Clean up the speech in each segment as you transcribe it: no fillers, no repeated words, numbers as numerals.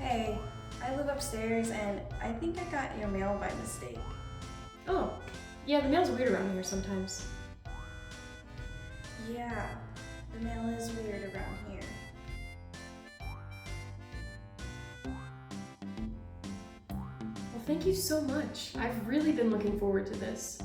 Hey, I live upstairs and I think I got your mail by mistake. Oh, yeah, the mail's weird around here sometimes. Yeah, the mail is weird around here. Well, thank you so much. I've really been looking forward to this.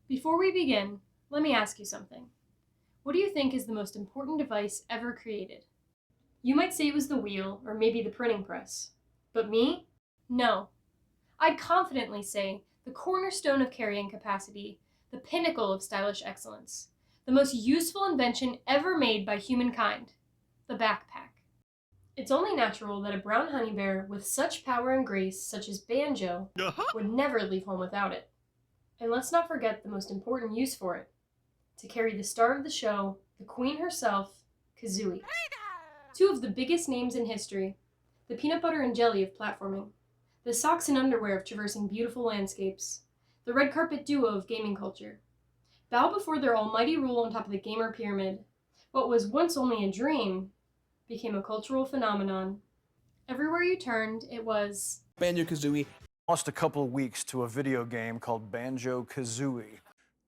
Before we begin, let me ask you something. What do you think is the most important device ever created? You might say it was the wheel, or maybe the printing press. But me? No. I'd confidently say the cornerstone of carrying capacity, the pinnacle of stylish excellence, the most useful invention ever made by humankind, the backpack. It's only natural that a brown honey bear with such power and grace, such as Banjo, would never leave home without it. And let's not forget the most important use for it, to carry the star of the show, the queen herself, Kazooie. Two of the biggest names in history, the peanut butter and jelly of platforming, the socks and underwear of traversing beautiful landscapes, the red carpet duo of gaming culture. Bow before their almighty rule on top of the gamer pyramid. What was once only a dream became a cultural phenomenon. Everywhere you turned, it was Banjo Kazooie lost a couple of weeks to a video game called Banjo Kazooie.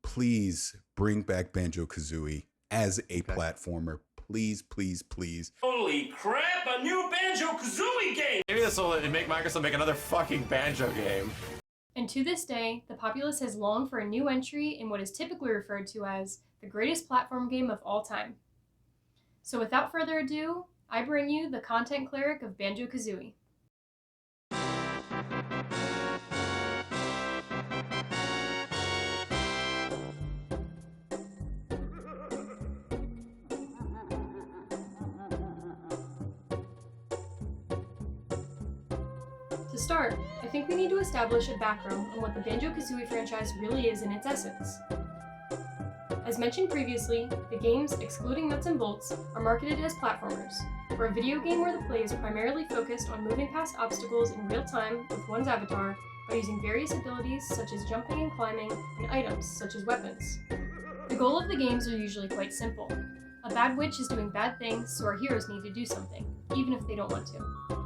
Please bring back Banjo Kazooie as a platformer. Please, please, please. Holy crap, a new Banjo Kazooie game! Maybe this will make Microsoft make another fucking Banjo game. And to this day, the populace has longed for a new entry in what is typically referred to as the greatest platform game of all time. So without further ado, I bring you the Content Cleric of Banjo Kazooie. To start, I think we need to establish a background on what the Banjo Kazooie franchise really is in its essence. As mentioned previously, the games, excluding nuts and bolts, are marketed as platformers, or a video game where the play is primarily focused on moving past obstacles in real time with one's avatar by using various abilities such as jumping and climbing, and items such as weapons. The goal of the games are usually quite simple. A bad witch is doing bad things, so our heroes need to do something, even if they don't want to.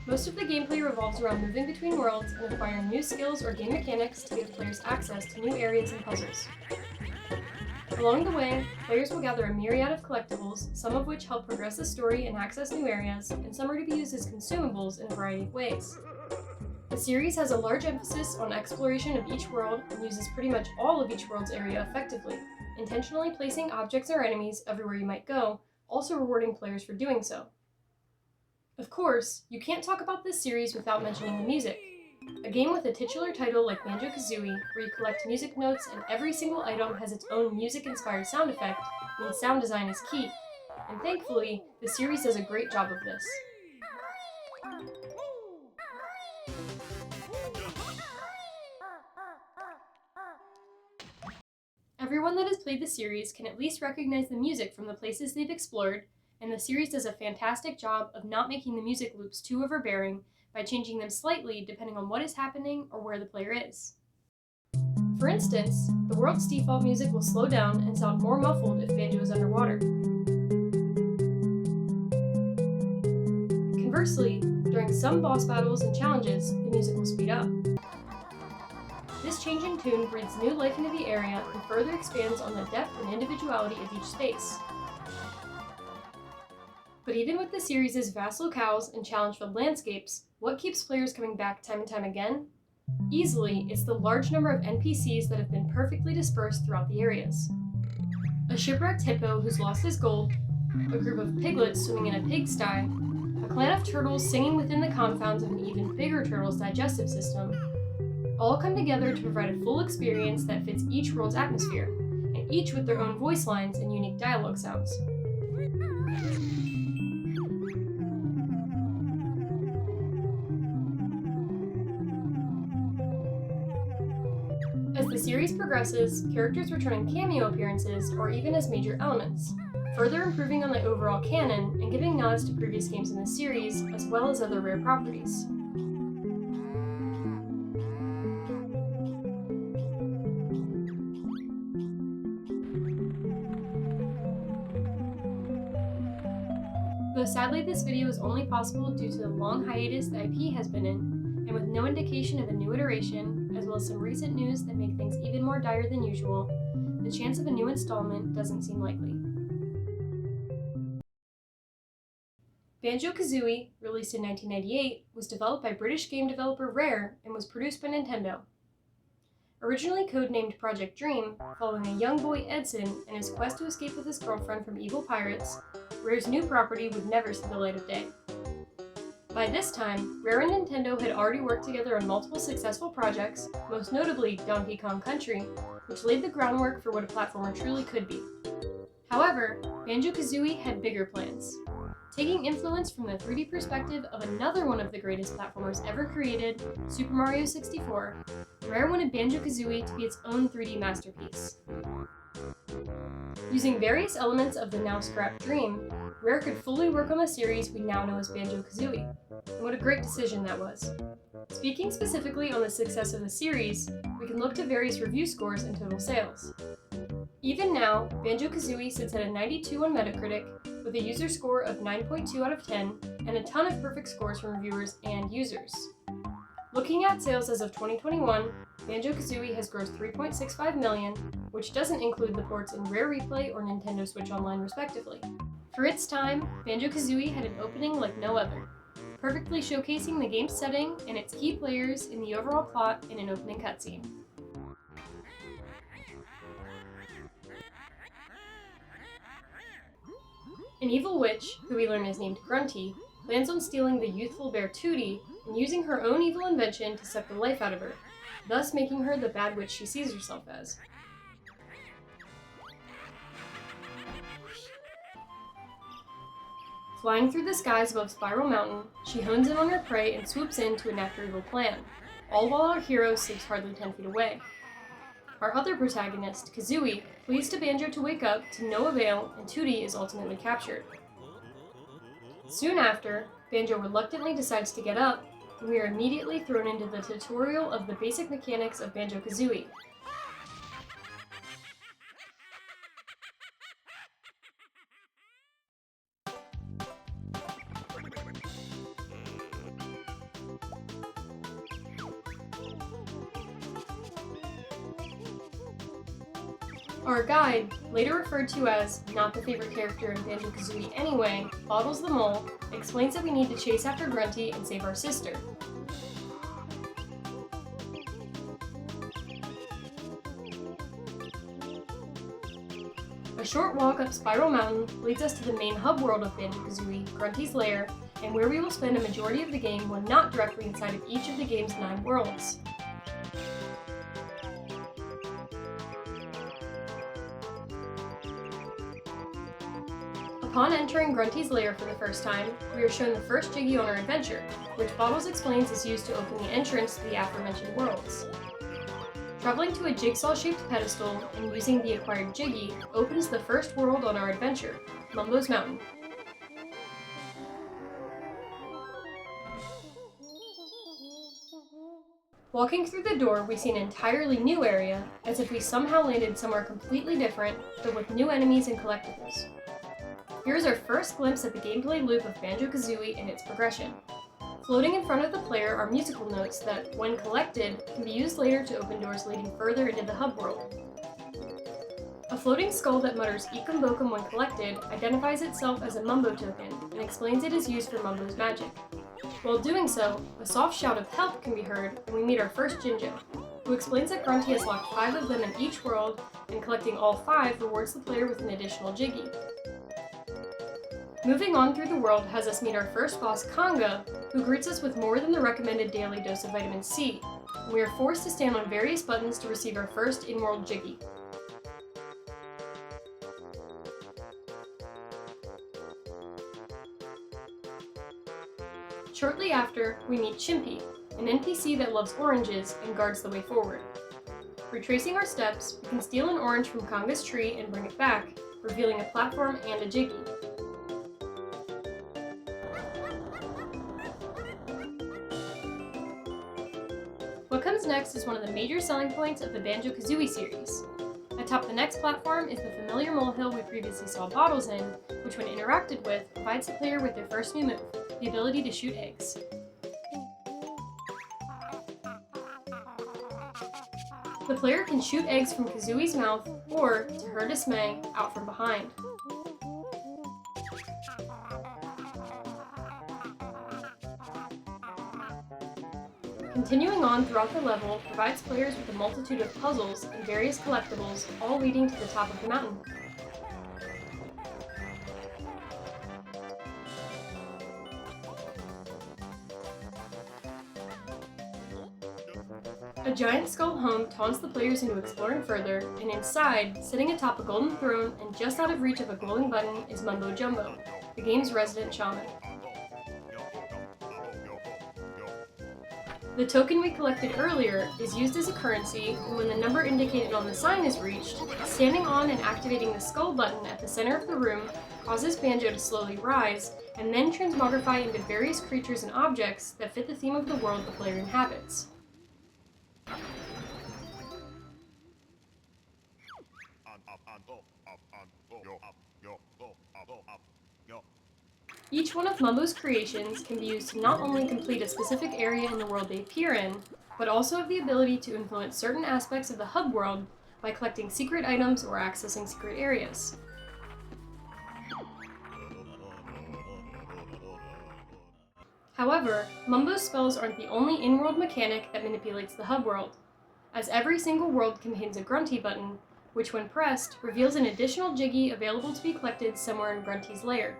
Most of the gameplay revolves around moving between worlds and acquiring new skills or game mechanics to give players access to new areas and puzzles. Along the way, players will gather a myriad of collectibles, some of which help progress the story and access new areas, and some are to be used as consumables in a variety of ways. The series has a large emphasis on exploration of each world and uses pretty much all of each world's area effectively, intentionally placing objects or enemies everywhere you might go, also rewarding players for doing so. Of course, you can't talk about this series without mentioning the music. A game with a titular title like Banjo Kazooie, where you collect music notes and every single item has its own music-inspired sound effect, means sound design is key. And thankfully, the series does a great job of this. Everyone that has played the series can at least recognize the music from the places they've explored, and the series does a fantastic job of not making the music loops too overbearing by changing them slightly depending on what is happening or where the player is. For instance, the world's default music will slow down and sound more muffled if Banjo is underwater. Conversely, during some boss battles and challenges, the music will speed up. This change in tune breathes new life into the area and further expands on the depth and individuality of each space. But even with the series' vast locales and challenge-filled landscapes, what keeps players coming back time and time again? Easily, it's the large number of NPCs that have been perfectly dispersed throughout the areas. A shipwrecked hippo who's lost his gold, a group of piglets swimming in a pigsty, a clan of turtles singing within the confounds of an even bigger turtle's digestive system, all come together to provide a full experience that fits each world's atmosphere, and each with their own voice lines and unique dialogue sounds. As the series progresses, characters return in cameo appearances or even as major elements, further improving on the overall canon and giving nods to previous games in the series, as well as other rare properties. Though sadly this video is only possible due to the long hiatus the IP has been in, and with no indication of a new iteration, as well as some recent news that make things even more dire than usual, the chance of a new installment doesn't seem likely. Banjo Kazooie, released in 1998, was developed by British game developer Rare and was produced by Nintendo. Originally codenamed Project Dream, following a young boy Edson and his quest to escape with his girlfriend from evil pirates, Rare's new property would never see the light of day. By this time, Rare and Nintendo had already worked together on multiple successful projects, most notably Donkey Kong Country, which laid the groundwork for what a platformer truly could be. However, Banjo Kazooie had bigger plans. Taking influence from the 3D perspective of another one of the greatest platformers ever created, Super Mario 64, Rare wanted Banjo Kazooie to be its own 3D masterpiece. Using various elements of the now scrapped Dream, Rare could fully work on the series we now know as Banjo Kazooie. And what a great decision that was. Speaking specifically on the success of the series, we can look to various review scores and total sales. Even now, Banjo Kazooie sits at a 92 on Metacritic, with a user score of 9.2 out of 10, and a ton of perfect scores from reviewers and users. Looking at sales as of 2021, Banjo Kazooie has grossed $3.65 million, which doesn't include the ports in Rare Replay or Nintendo Switch Online respectively. For its time, Banjo Kazooie had an opening like no other, perfectly showcasing the game's setting and its key players in the overall plot in an opening cutscene. An evil witch, who we learn is named Grunty, plans on stealing the youthful bear Tooty and using her own evil invention to suck the life out of her, thus making her the bad witch she sees herself as. Flying through the skies above Spiral Mountain, she hones in on her prey and swoops in to enact her evil plan, all while our hero sleeps hardly 10 feet away. Our other protagonist, Kazooie, pleads to Banjo to wake up to no avail, and Tooty is ultimately captured. Soon after, Banjo reluctantly decides to get up, and we are immediately thrown into the tutorial of the basic mechanics of Banjo Kazooie. Our guide, later referred to as not the favorite character in Banjo Kazooie anyway, Bottles the Mole, explains that we need to chase after Grunty and save our sister. A short walk up Spiral Mountain leads us to the main hub world of Banjo Kazooie, Grunty's Lair, and where we will spend a majority of the game when not directly inside of each of the game's 9 worlds. Upon entering Grunty's Lair for the first time, we are shown the first Jiggy on our adventure, which Bottles explains is used to open the entrance to the aforementioned worlds. Traveling to a jigsaw-shaped pedestal and using the acquired Jiggy opens the first world on our adventure, Mumbo's Mountain. Walking through the door, we see an entirely new area, as if we somehow landed somewhere completely different, but with new enemies and collectibles. Here's our first glimpse at the gameplay loop of Banjo Kazooie and its progression. Floating in front of the player are musical notes that, when collected, can be used later to open doors leading further into the hub world. A floating skull that mutters Ekum Bokum when collected identifies itself as a Mumbo token and explains it is used for Mumbo's magic. While doing so, a soft shout of help can be heard and we meet our first Jinjo, who explains that Grunty has locked 5 of them in each world and collecting all 5 rewards the player with an additional Jiggy. Moving on through the world has us meet our first boss, Conga, who greets us with more than the recommended daily dose of vitamin C, and we are forced to stand on various buttons to receive our first in-world Jiggy. Shortly after, we meet Chimpy, an NPC that loves oranges and guards the way forward. Retracing our steps, we can steal an orange from Conga's tree and bring it back, revealing a platform and a Jiggy. What comes next is one of the major selling points of the Banjo Kazooie series. Atop the next platform is the familiar molehill we previously saw Bottles in, which when interacted with, provides the player with their first new move, the ability to shoot eggs. The player can shoot eggs from Kazooie's mouth, or, to her dismay, out from behind. Continuing on throughout the level provides players with a multitude of puzzles and various collectibles, all leading to the top of the mountain. A giant skull home taunts the players into exploring further, and inside, sitting atop a golden throne and just out of reach of a glowing button is Mumbo Jumbo, the game's resident shaman. The token we collected earlier is used as a currency, and when the number indicated on the sign is reached, standing on and activating the skull button at the center of the room causes Banjo to slowly rise, and then transmogrify into various creatures and objects that fit the theme of the world the player inhabits. Each one of Mumbo's creations can be used to not only complete a specific area in the world they appear in, but also have the ability to influence certain aspects of the hub world by collecting secret items or accessing secret areas. However, Mumbo's spells aren't the only in-world mechanic that manipulates the hub world, as every single world contains a Grunty button, which when pressed, reveals an additional Jiggy available to be collected somewhere in Grunty's lair.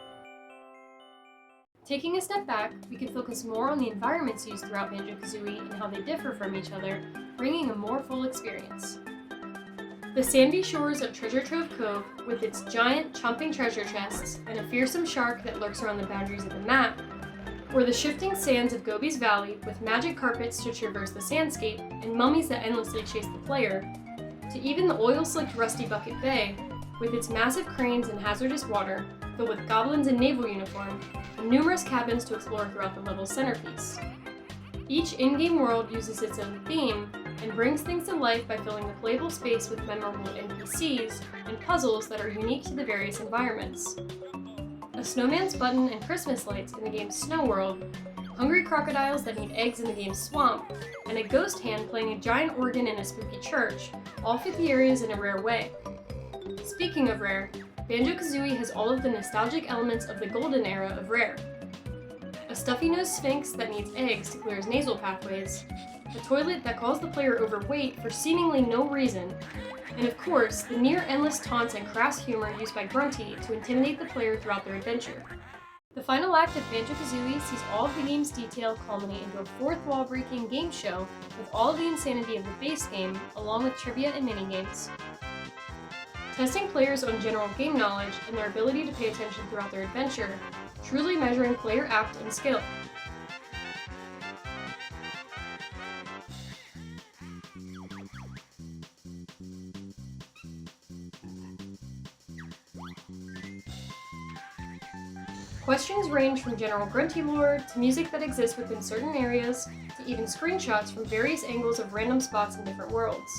Taking a step back, we can focus more on the environments used throughout Banjo Kazooie and how they differ from each other, bringing a more full experience. The sandy shores of Treasure Trove Cove, with its giant, chomping treasure chests, and a fearsome shark that lurks around the boundaries of the map, or the shifting sands of Gobi's Valley, with magic carpets to traverse the sandscape, and mummies that endlessly chase the player, to even the oil-slicked Rusty Bucket Bay, with its massive cranes and hazardous water, filled with goblins in naval uniform, and numerous cabins to explore throughout the level's centerpiece. Each in-game world uses its own theme, and brings things to life by filling the playable space with memorable NPCs and puzzles that are unique to the various environments. A snowman's button and Christmas lights in the game's snow world, hungry crocodiles that need eggs in the game's swamp, and a ghost hand playing a giant organ in a spooky church all fit the areas in a rare way. Speaking of rare, Banjo Kazooie has all of the nostalgic elements of the golden era of rare. A stuffy-nosed sphinx that needs eggs to clear his nasal pathways, a toilet that calls the player overweight for seemingly no reason, And of course, the near-endless taunts and crass humor used by Grunty to intimidate the player throughout their adventure. The final act of Banjo Kazooie sees all of the game's detail culminate into a fourth wall-breaking game show with all of the insanity of the base game, along with trivia and minigames. Testing players on general game knowledge and their ability to pay attention throughout their adventure, truly measuring player apt and skill. Questions range from general Grunty lore to music that exists within certain areas to even screenshots from various angles of random spots in different worlds.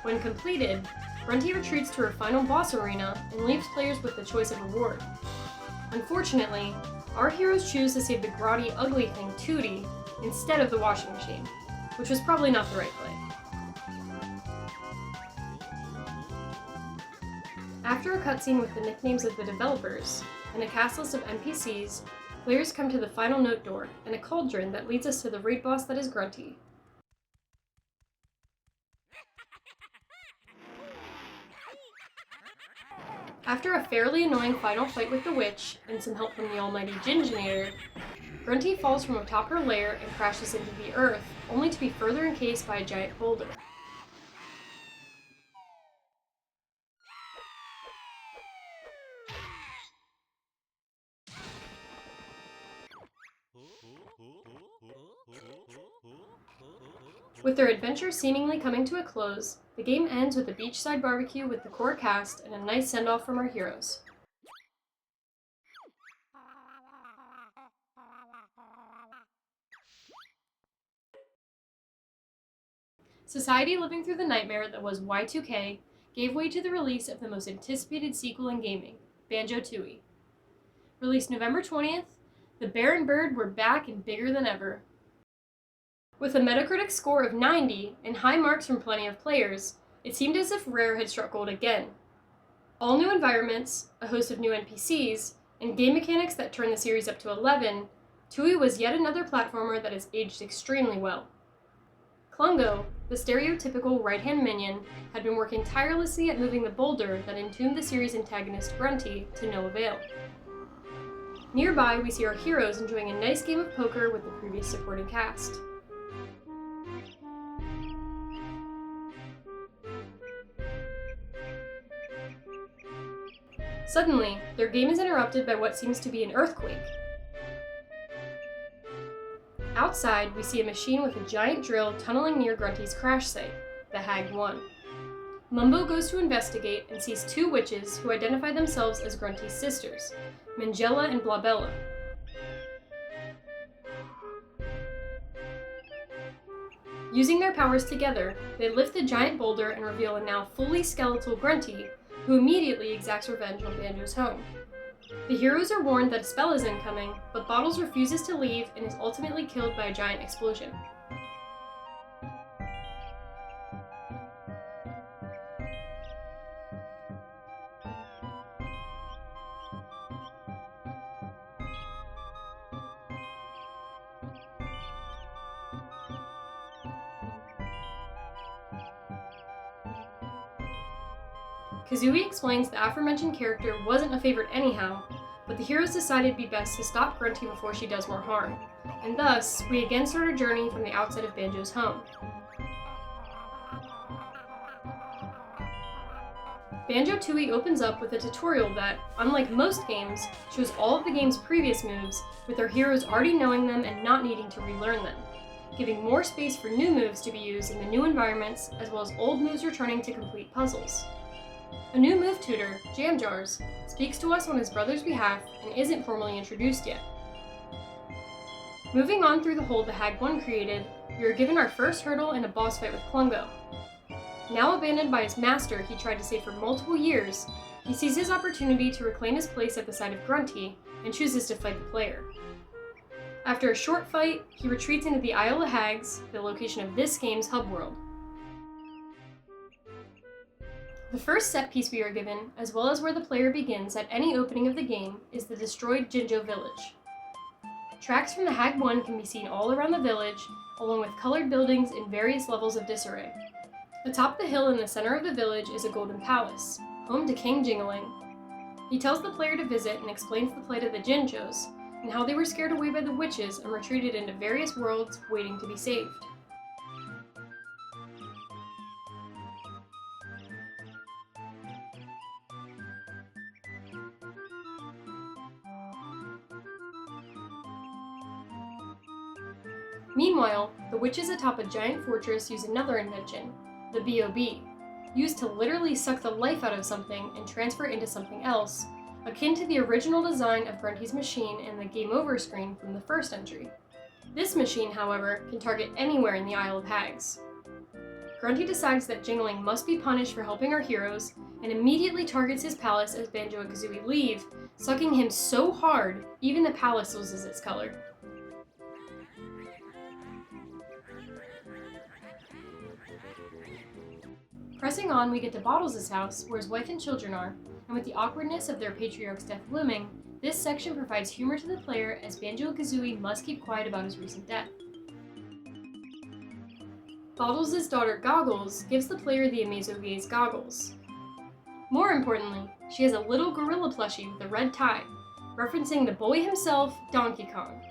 When completed, Grunty retreats to her final boss arena and leaves players with the choice of reward. Unfortunately, our heroes choose to save the grotty, ugly thing, Tootie, instead of the washing machine, which was probably not the right play. After a cutscene with the nicknames of the developers and a cast list of NPCs, players come to the final note door and a cauldron that leads us to the raid boss that is Grunty. After a fairly annoying final fight with the witch and some help from the almighty Gingenator, Grunty falls from atop her lair and crashes into the earth, only to be further encased by a giant boulder. With their adventure seemingly coming to a close, the game ends with a beachside barbecue with the core cast and a nice send-off from our heroes. Society living through the nightmare that was Y2K gave way to the release of the most anticipated sequel in gaming, Banjo Tooie. Released November 20th, the Bear and Bird were back and bigger than ever. With a Metacritic score of 90 and high marks from plenty of players, it seemed as if Rare had struck gold again. All new environments, a host of new NPCs, and game mechanics that turned the series up to 11, Tooie was yet another platformer that has aged extremely well. Klungo, the stereotypical right-hand minion, had been working tirelessly at moving the boulder that entombed the series' antagonist Grunty to no avail. Nearby, we see our heroes enjoying a nice game of poker with the previous supporting cast. Suddenly, their game is interrupted by what seems to be an earthquake. Outside, we see a machine with a giant drill tunneling near Grunty's crash site, the Hag 1. Mumbo goes to investigate and sees two witches who identify themselves as Grunty's sisters, Mangella and Blabella. Using their powers together, they lift the giant boulder and reveal a now fully skeletal Grunty, who immediately exacts revenge on Banjo's home. The heroes are warned that a spell is incoming, but Bottles refuses to leave and is ultimately killed by a giant explosion. Kazooie explains the aforementioned character wasn't a favorite anyhow, but the heroes decided it'd be best to stop Grunty before she does more harm, and thus, we again start our journey from the outside of Banjo's home. Banjo Tooie opens up with a tutorial that, unlike most games, shows all of the game's previous moves, with our heroes already knowing them and not needing to relearn them, giving more space for new moves to be used in the new environments, as well as old moves returning to complete puzzles. A new move tutor, Jam Jars, speaks to us on his brother's behalf and isn't formally introduced yet. Moving on through the hole the Hag 1 created, we are given our first hurdle in a boss fight with Klungo. Now abandoned by his master he tried to save for multiple years, he sees his opportunity to reclaim his place at the side of Grunty and chooses to fight the player. After a short fight, he retreats into the Isle of Hags, the location of this game's hub world. The first set piece we are given, as well as where the player begins at any opening of the game, is the destroyed Jinjo village. Tracks from the Hag 1 can be seen all around the village, along with colored buildings in various levels of disarray. Atop the hill in the center of the village is a golden palace, home to King Jingling. He tells the player to visit and explains the plight of the Jinjos, and how they were scared away by the witches and retreated into various worlds waiting to be saved. Meanwhile, the witches atop a giant fortress use another invention, the BOB, used to literally suck the life out of something and transfer it into something else, akin to the original design of Grunty's machine and the Game Over screen from the first entry. This machine, however, can target anywhere in the Isle of Hags. Grunty decides that Jingling must be punished for helping our heroes, and immediately targets his palace as Banjo and Kazooie leave, sucking him so hard, even the palace loses its color. Pressing on, we get to Bottles' house, where his wife and children are, and with the awkwardness of their patriarch's death looming, this section provides humor to the player as Banjo and Kazooie must keep quiet about his recent death. Bottles' daughter Goggles gives the player the Amazo-Gaze goggles. More importantly, she has a little gorilla plushie with a red tie, referencing the boy himself, Donkey Kong.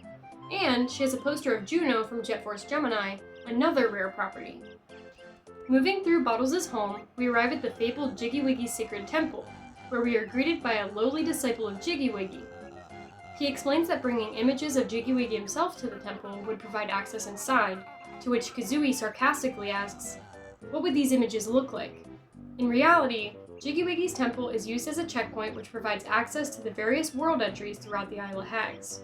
And she has a poster of Juno from Jet Force Gemini, another rare property. Moving through Bottles' home, we arrive at the fabled Jiggy Wiggy's sacred temple, where we are greeted by a lowly disciple of Jiggy Wiggy. He explains that bringing images of Jiggy Wiggy himself to the temple would provide access inside, to which Kazooie sarcastically asks, "What would these images look like?" In reality, Jiggy Wiggy's temple is used as a checkpoint which provides access to the various world entries throughout the Isle of Hags.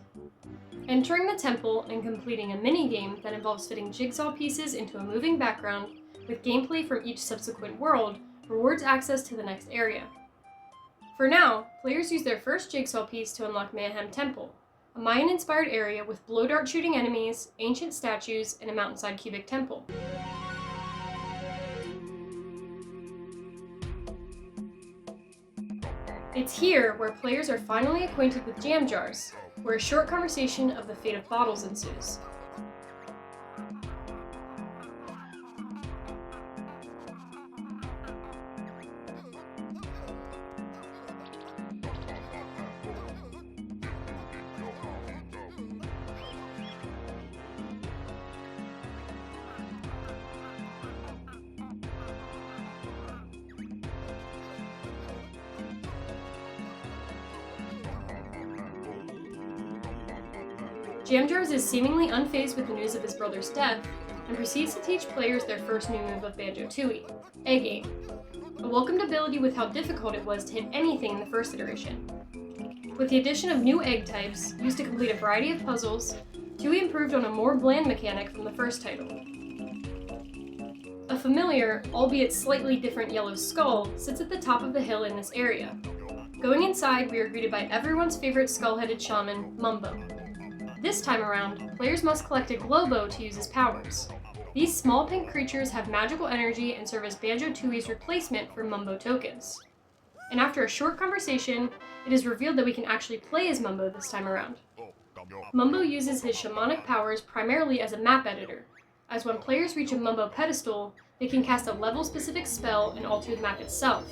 Entering the temple and completing a mini-game that involves fitting jigsaw pieces into a moving background with gameplay from each subsequent world rewards access to the next area. For now, players use their first jigsaw piece to unlock Mayhem Temple, a Mayan-inspired area with blow dart shooting enemies, ancient statues, and a mountainside cubic temple. It's here where players are finally acquainted with jam jars, where a short conversation of the fate of Bottles ensues. Jamjars is seemingly unfazed with the news of his brother's death, and proceeds to teach players their first new move of Banjo Tooie, Egg Aim, a welcomed ability with how difficult it was to hit anything in the first iteration. With the addition of new egg types, used to complete a variety of puzzles, Tooie improved on a more bland mechanic from the first title. A familiar, albeit slightly different yellow skull sits at the top of the hill in this area. Going inside, we are greeted by everyone's favorite skull-headed shaman, Mumbo. This time around, players must collect a Globo to use his powers. These small pink creatures have magical energy and serve as Banjo Tooie's replacement for Mumbo tokens. And after a short conversation, it is revealed that we can actually play as Mumbo this time around. Mumbo uses his shamanic powers primarily as a map editor, as when players reach a Mumbo pedestal, they can cast a level-specific spell and alter the map itself.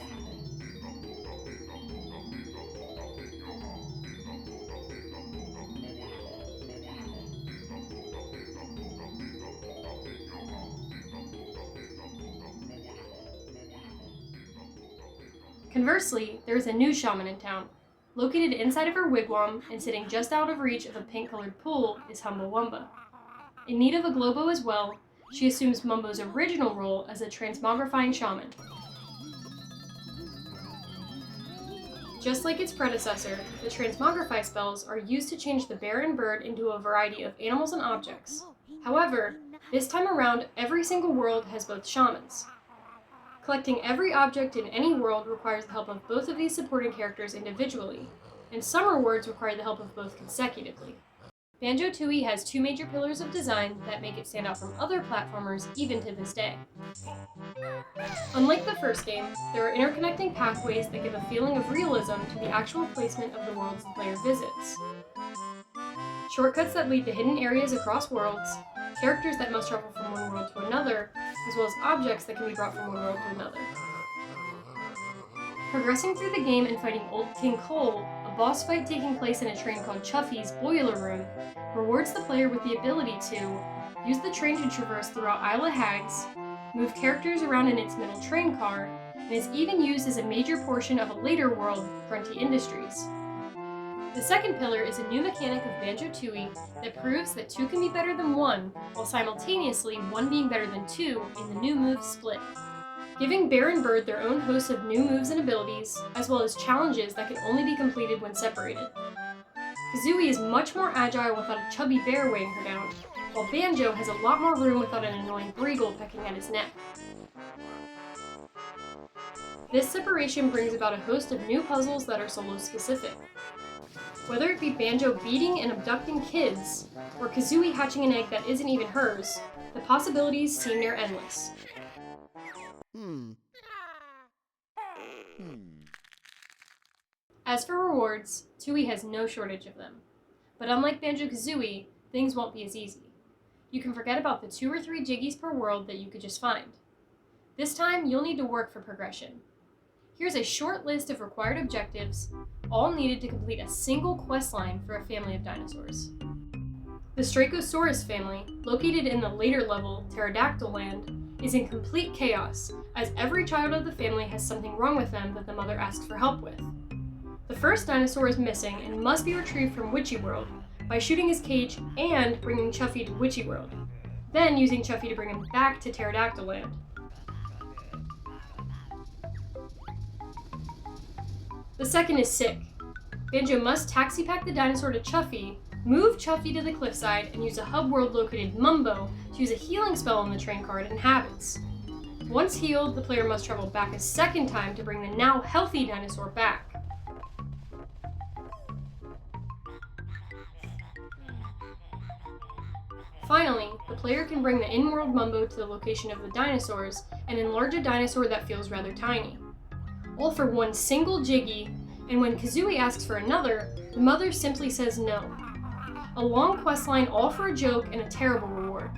Conversely, there is a new shaman in town. Located inside of her wigwam and sitting just out of reach of a pink-colored pool is Humbawumba. In need of a Globo as well, she assumes Mumbo's original role as a transmogrifying shaman. Just like its predecessor, the transmogrify spells are used to change the bear and bird into a variety of animals and objects. However, this time around, every single world has both shamans. Collecting every object in any world requires the help of both of these supporting characters individually, and some rewards require the help of both consecutively. Banjo-Tooie has two major pillars of design that make it stand out from other platformers even to this day. Unlike the first game, there are interconnecting pathways that give a feeling of realism to the actual placement of the worlds the player visits. Shortcuts that lead to hidden areas across worlds, characters that must travel from one world to another, as well as objects that can be brought from one world to another. Progressing through the game and fighting Old King Cole, a boss fight taking place in a train called Chuffy's Boiler Room, rewards the player with the ability to use the train to traverse throughout Isle of Hags, move characters around in its middle train car, and is even used as a major portion of a later world, Grunty Industries. The second pillar is a new mechanic of Banjo-Tooie that proves that two can be better than one, while simultaneously one being better than two in the new move Split, giving Bear and Bird their own host of new moves and abilities, as well as challenges that can only be completed when separated. Kazooie is much more agile without a chubby bear weighing her down, while Banjo has a lot more room without an annoying Breagle pecking at his neck. This separation brings about a host of new puzzles that are solo-specific. Whether it be Banjo beating and abducting kids, or Kazooie hatching an egg that isn't even hers, the possibilities seem near endless. As for rewards, Tooie has no shortage of them. But unlike Banjo-Kazooie, things won't be as easy. You can forget about the 2 or 3 jiggies per world that you could just find. This time, you'll need to work for progression. Here's a short list of required objectives, all needed to complete a single questline for a family of dinosaurs. The Strachosaurus family, located in the later level, Pterodactyl Land, is in complete chaos, as every child of the family has something wrong with them that the mother asks for help with. The first dinosaur is missing and must be retrieved from Witchy World by shooting his cage and bringing Chuffy to Witchy World, then using Chuffy to bring him back to Pterodactyl Land. The second is sick. Banjo must taxi pack the dinosaur to Chuffy, move Chuffy to the cliffside, and use a hub world located Mumbo to use a healing spell on the train car it inhabits. Once healed, the player must travel back a second time to bring the now healthy dinosaur back. Finally, the player can bring the in-world Mumbo to the location of the dinosaurs and enlarge a dinosaur that feels rather tiny. All for one single Jiggy, and when Kazooie asks for another, the mother simply says no. A long questline all for a joke and a terrible reward.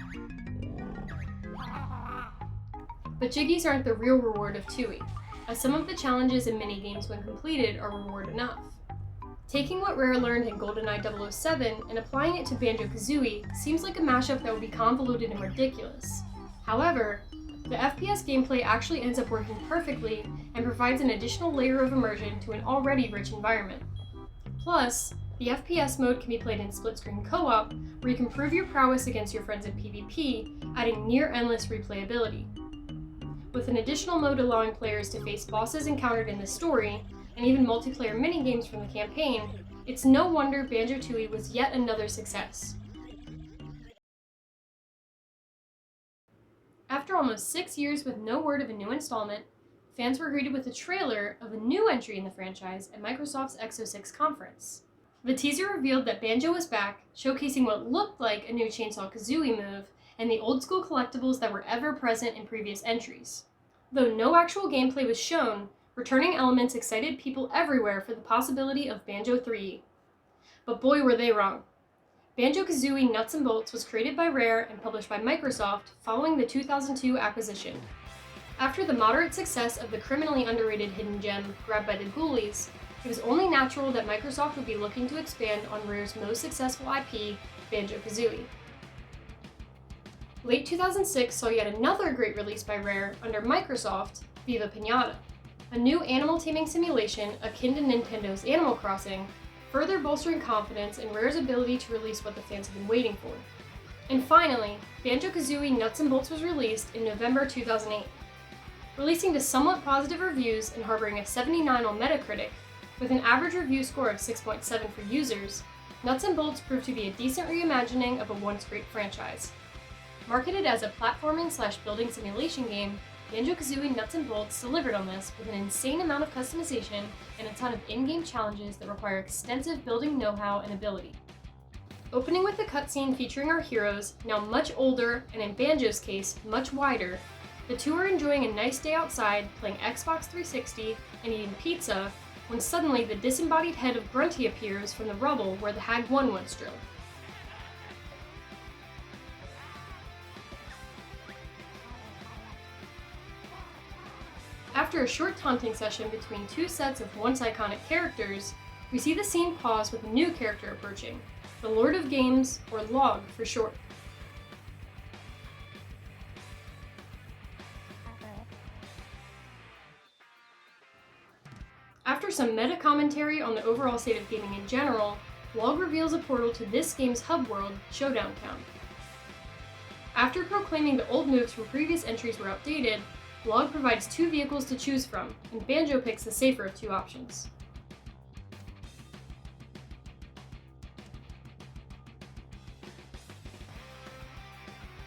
But Jiggies aren't the real reward of Tooie, as some of the challenges and minigames when completed are reward enough. Taking what Rare learned in GoldenEye 007 and applying it to Banjo-Kazooie seems like a mashup that would be convoluted and ridiculous. However, the FPS gameplay actually ends up working perfectly and provides an additional layer of immersion to an already rich environment. Plus, the FPS mode can be played in split-screen co-op, where you can prove your prowess against your friends in PvP, adding near-endless replayability. With an additional mode allowing players to face bosses encountered in the story, and even multiplayer minigames from the campaign, it's no wonder Banjo-Tooie was yet another success. After almost 6 years with no word of a new installment, fans were greeted with a trailer of a new entry in the franchise at Microsoft's Exo 6 conference. The teaser revealed that Banjo was back, showcasing what looked like a new Chainsaw Kazooie move and the old-school collectibles that were ever present in previous entries. Though no actual gameplay was shown, returning elements excited people everywhere for the possibility of Banjo 3. But boy were they wrong. Banjo-Kazooie Nuts and Bolts was created by Rare and published by Microsoft following the 2002 acquisition. After the moderate success of the criminally underrated hidden gem Grabbed by the Ghoulies, it was only natural that Microsoft would be looking to expand on Rare's most successful IP, Banjo-Kazooie. Late 2006 saw yet another great release by Rare under Microsoft, Viva Pinata, a new animal taming simulation akin to Nintendo's Animal Crossing, further bolstering confidence in Rare's ability to release what the fans have been waiting for. And finally, Banjo-Kazooie Nuts and Bolts was released in November 2008. Releasing to somewhat positive reviews and harboring a 79 on Metacritic, with an average review score of 6.7 for users, Nuts and Bolts proved to be a decent reimagining of a once great franchise. Marketed as a platforming/building simulation game, Banjo-Kazooie Nuts and Bolts delivered on this with an insane amount of customization and a ton of in-game challenges that require extensive building know-how and ability. Opening with a cutscene featuring our heroes, now much older, and in Banjo's case, much wider, the two are enjoying a nice day outside, playing Xbox 360 and eating pizza, when suddenly the disembodied head of Grunty appears from the rubble where the Hag 1 once drilled. After a short taunting session between two sets of once iconic characters, we see the scene pause with a new character approaching, the Lord of Games, or Log for short. After some meta commentary on the overall state of gaming in general, Log reveals a portal to this game's hub world, Showdown Town. After proclaiming the old moves from previous entries were outdated, Log provides two vehicles to choose from, and Banjo picks the safer of two options.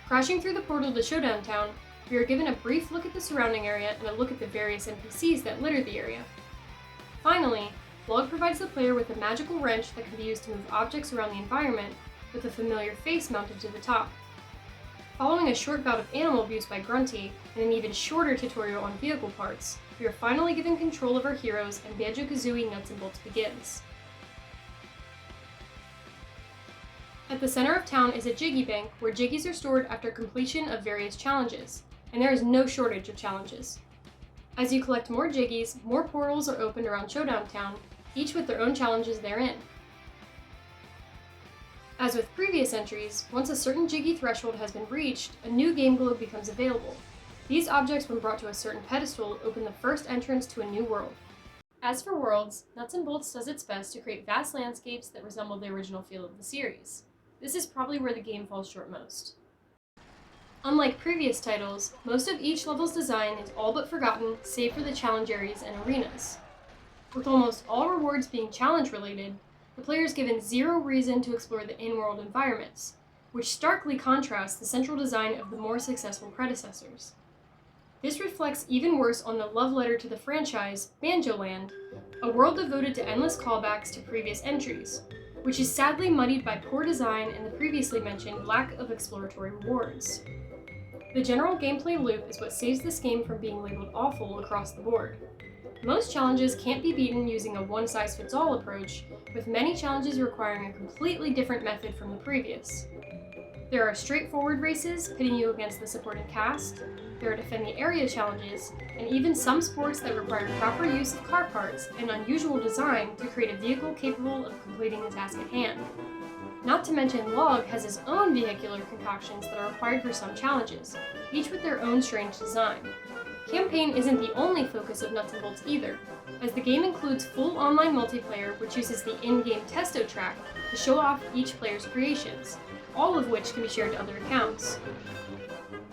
Crashing through the portal to Showdown Town, we are given a brief look at the surrounding area and a look at the various NPCs that litter the area. Finally, Log provides the player with a magical wrench that can be used to move objects around the environment, with a familiar face mounted to the top. Following a short bout of animal abuse by Grunty, and an even shorter tutorial on vehicle parts, we are finally given control of our heroes and Banjo Kazooie Nuts and Bolts begins. At the center of town is a Jiggy Bank where Jiggies are stored after completion of various challenges, and there is no shortage of challenges. As you collect more Jiggies, more portals are opened around Showdown Town, each with their own challenges therein. As with previous entries, once a certain Jiggy threshold has been reached, a new game globe becomes available. These objects, when brought to a certain pedestal, open the first entrance to a new world. As for worlds, Nuts and Bolts does its best to create vast landscapes that resemble the original feel of the series. This is probably where the game falls short most. Unlike previous titles, most of each level's design is all but forgotten, save for the challenge areas and arenas. With almost all rewards being challenge-related, the player is given zero reason to explore the in-world environments, which starkly contrasts the central design of the more successful predecessors. This reflects even worse on the love letter to the franchise, Banjo Land, a world devoted to endless callbacks to previous entries, which is sadly muddied by poor design and the previously mentioned lack of exploratory rewards. The general gameplay loop is what saves this game from being labeled awful across the board. Most challenges can't be beaten using a one-size-fits-all approach, with many challenges requiring a completely different method from the previous. There are straightforward races, pitting you against the supporting cast, there are defend the area challenges, and even some sports that require proper use of car parts and unusual design to create a vehicle capable of completing the task at hand. Not to mention Log has his own vehicular concoctions that are required for some challenges, each with their own strange design. Campaign isn't the only focus of Nuts and Bolts either, as the game includes full online multiplayer which uses the in-game testo track to show off each player's creations, all of which can be shared to other accounts.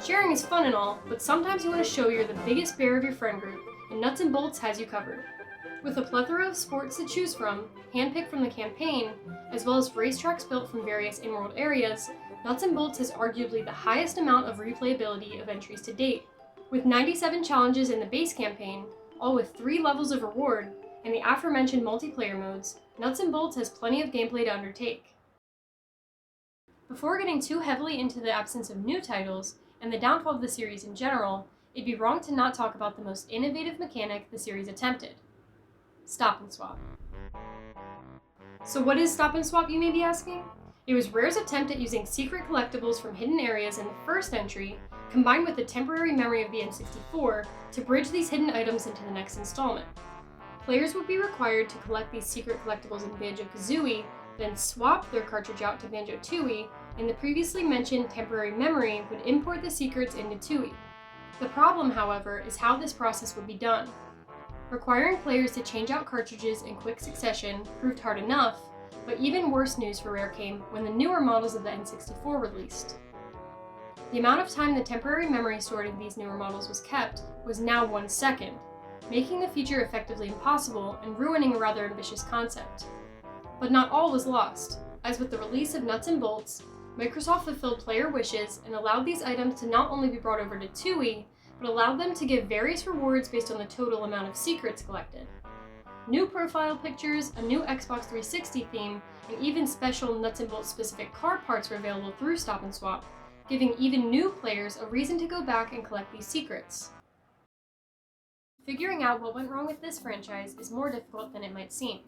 Sharing is fun and all, but sometimes you want to show you're the biggest bear of your friend group, and Nuts and Bolts has you covered. With a plethora of sports to choose from, handpicked from the campaign, as well as racetracks built from various in-world areas, Nuts and Bolts has arguably the highest amount of replayability of entries to date. With 97 challenges in the base campaign, all with 3 levels of reward, and the aforementioned multiplayer modes, Nuts and Bolts has plenty of gameplay to undertake. Before getting too heavily into the absence of new titles, and the downfall of the series in general, it'd be wrong to not talk about the most innovative mechanic the series attempted: Stop and Swap. So what is Stop and Swap, you may be asking? It was Rare's attempt at using secret collectibles from hidden areas in the first entry, combined with the temporary memory of the N64, to bridge these hidden items into the next installment. Players would be required to collect these secret collectibles in Banjo Kazooie, then swap their cartridge out to Banjo Tooie, and the previously mentioned temporary memory would import the secrets into Tooie. The problem, however, is how this process would be done. Requiring players to change out cartridges in quick succession proved hard enough, but even worse news for Rare came when the newer models of the N64 released. The amount of time the temporary memory stored in these newer models was kept was now 1 second, making the feature effectively impossible and ruining a rather ambitious concept. But not all was lost, as with the release of Nuts and Bolts, Microsoft fulfilled player wishes and allowed these items to not only be brought over to Tooie, but allowed them to give various rewards based on the total amount of secrets collected. new profile pictures, a new Xbox 360 theme, and even special nuts and bolts specific car parts were available through Stop and Swap, giving even new players a reason to go back and collect these secrets. Figuring out what went wrong with this franchise is more difficult than it might seem.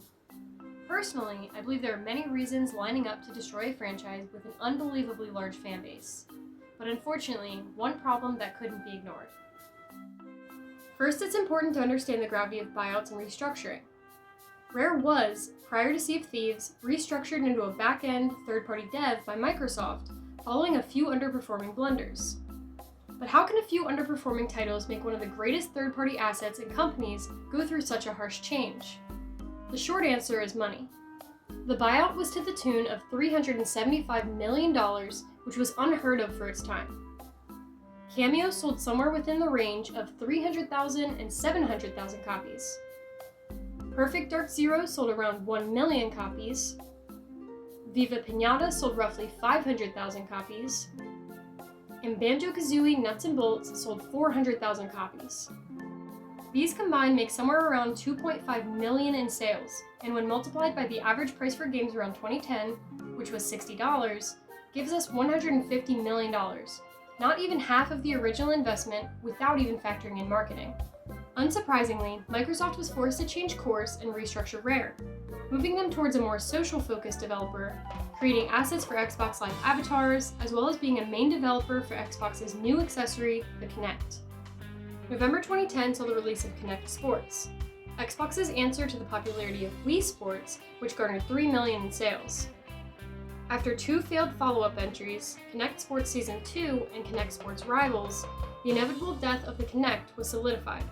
Personally, I believe there are many reasons lining up to destroy a franchise with an unbelievably large fan base. But unfortunately, one problem that couldn't be ignored. First, it's important to understand the gravity of buyouts and restructuring. Rare was, prior to Sea of Thieves, restructured into a back-end, third-party dev by Microsoft, following a few underperforming blunders. But how can a few underperforming titles make one of the greatest third-party assets and companies go through such a harsh change? The short answer is money. The buyout was to the tune of $375 million, which was unheard of for its time. Cameo sold somewhere within the range of 300,000 and 700,000 copies. Perfect Dark Zero sold around 1 million copies. Viva Pinata sold roughly 500,000 copies. And Banjo Kazooie Nuts and Bolts sold 400,000 copies. These combined make somewhere around 2.5 million in sales, and when multiplied by the average price for games around 2010, which was $60, gives us $150 million, not even half of the original investment without even factoring in marketing. Unsurprisingly, Microsoft was forced to change course and restructure Rare, moving them towards a more social-focused developer, creating assets for Xbox Live avatars, as well as being a main developer for Xbox's new accessory, the Kinect. November 2010 saw the release of Kinect Sports, Xbox's answer to the popularity of Wii Sports, which garnered 3 million in sales. After 2 failed follow-up entries, Kinect Sports Season 2 and Kinect Sports Rivals, the inevitable death of the Kinect was solidified,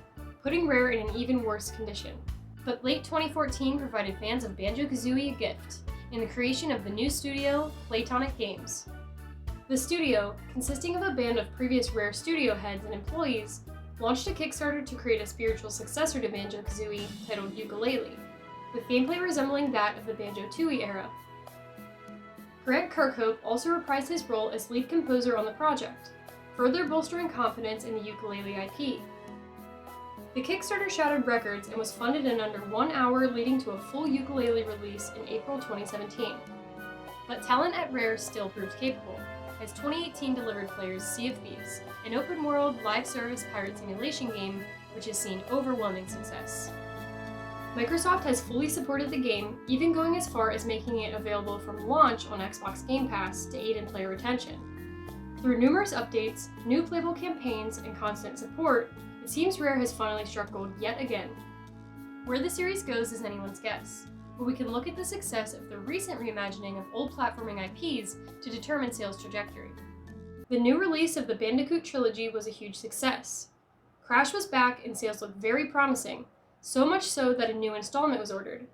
putting Rare in an even worse condition. But late 2014 provided fans of Banjo Kazooie a gift, in the creation of the new studio, Playtonic Games. The studio, consisting of a band of previous Rare studio heads and employees, launched a Kickstarter to create a spiritual successor to Banjo Kazooie titled Yooka-Laylee, with gameplay resembling that of the Banjo-Tooie era. Grant Kirkhope also reprised his role as lead composer on the project, further bolstering confidence in the Yooka-Laylee IP. The Kickstarter shattered records and was funded in under 1 hour, leading to a full Yooka-Laylee release in April 2017. But talent at Rare still proved capable, as 2018 delivered players Sea of Thieves, an open-world, live-service pirate simulation game which has seen overwhelming success. Microsoft has fully supported the game, even going as far as making it available from launch on Xbox Game Pass to aid in player retention. Through numerous updates, new playable campaigns, and constant support, it seems Rare has finally struck gold yet again. Where the series goes is anyone's guess, but we can look at the success of the recent reimagining of old platforming IPs to determine sales trajectory. The new release of the Bandicoot trilogy was a huge success. Crash was back and sales looked very promising, so much so that a new installment was ordered.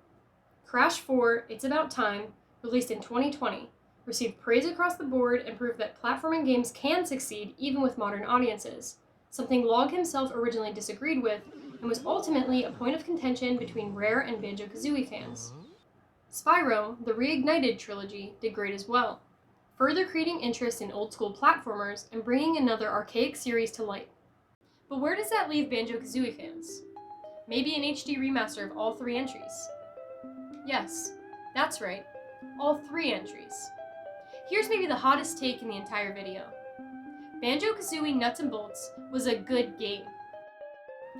Crash 4, It's About Time, released in 2020, received praise across the board and proved that platforming games can succeed even with modern audiences, something Log himself originally disagreed with and was ultimately a point of contention between Rare and Banjo Kazooie fans. Spyro, the reignited trilogy, did great as well, further creating interest in old-school platformers and bringing another archaic series to light. But where does that leave Banjo Kazooie fans? Maybe an HD remaster of all 3 entries. Yes, that's right, all 3 entries. Here's maybe the hottest take in the entire video. Banjo Kazooie Nuts and Bolts was a good game.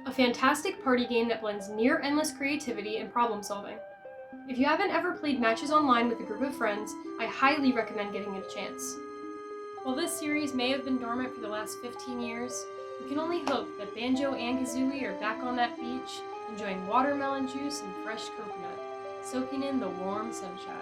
A fantastic party game that blends near endless creativity and problem solving. If you haven't ever played matches online with a group of friends, I highly recommend giving it a chance. While this series may have been dormant for the last 15 years, we can only hope that Banjo and Kazooie are back on that beach, enjoying watermelon juice and fresh coconut, soaking in the warm sunshine.